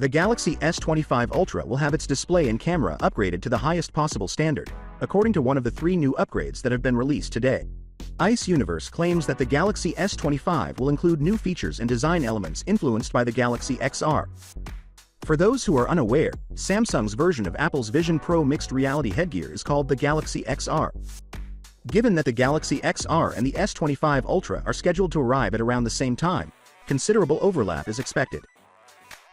The Galaxy S25 Ultra will have its display and camera upgraded to the highest possible standard, according to one of the 3 new upgrades that have been released today. Ice Universe claims that the Galaxy S25 will include new features and design elements influenced by the Galaxy XR. For those who are unaware, Samsung's version of Apple's Vision Pro mixed reality headgear is called the Galaxy XR. Given that the Galaxy XR and the S25 Ultra are scheduled to arrive at around the same time, considerable overlap is expected.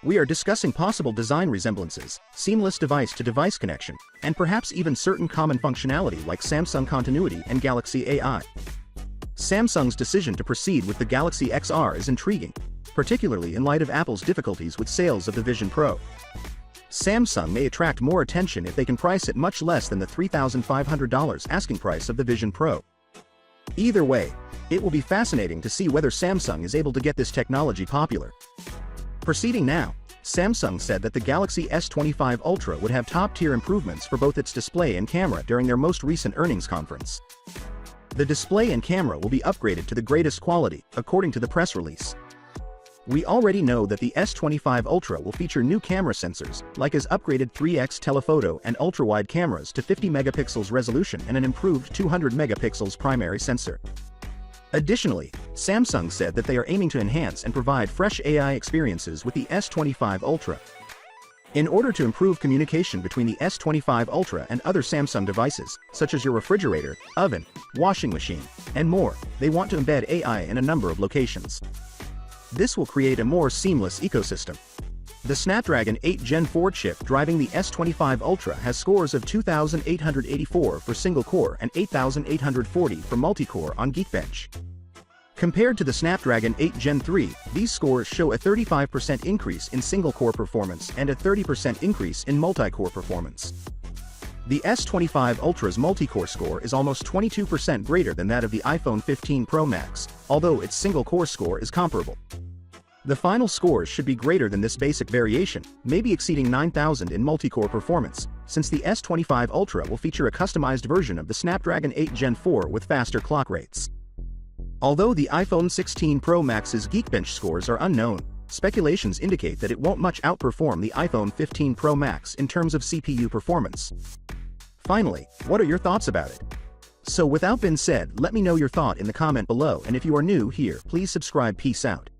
We are discussing possible design resemblances, seamless device-to-device connection, and perhaps even certain common functionality like Samsung Continuity and Galaxy AI. Samsung's decision to proceed with the Galaxy XR is intriguing, particularly in light of Apple's difficulties with sales of the Vision Pro. Samsung may attract more attention if they can price it much less than the $3,500 asking price of the Vision Pro. Either way, it will be fascinating to see whether Samsung is able to get this technology popular. Proceeding now, Samsung said that the Galaxy S25 Ultra would have top-tier improvements for both its display and camera during their most recent earnings conference. The display and camera will be upgraded to the greatest quality, according to the press release. We already know that the S25 Ultra will feature new camera sensors, like its upgraded 3x telephoto and ultra-wide cameras to 50 megapixels resolution and an improved 200 megapixels primary sensor. Additionally, Samsung said that they are aiming to enhance and provide fresh AI experiences with the S25 Ultra. In order to improve communication between the S25 Ultra and other Samsung devices, such as your refrigerator, oven, washing machine, and more, they want to embed AI in a number of locations. This will create a more seamless ecosystem. The Snapdragon 8 Gen 4 chip driving the S25 Ultra has scores of 2,884 for single-core and 8,840 for multi-core on Geekbench. Compared to the Snapdragon 8 Gen 3, these scores show a 35% increase in single-core performance and a 30% increase in multi-core performance. The S25 Ultra's multi-core score is almost 22% greater than that of the iPhone 15 Pro Max, although its single-core score is comparable. The final scores should be greater than this basic variation, maybe exceeding 9,000 in multi-core performance, since the S25 Ultra will feature a customized version of the Snapdragon 8 Gen 4 with faster clock rates. Although the iPhone 16 Pro Max's Geekbench scores are unknown, speculations indicate that it won't much outperform the iPhone 15 Pro Max in terms of CPU performance. Finally, what are your thoughts about it? So without being said, let me know your thought in the comment below, and if you are new here, please subscribe. Peace out.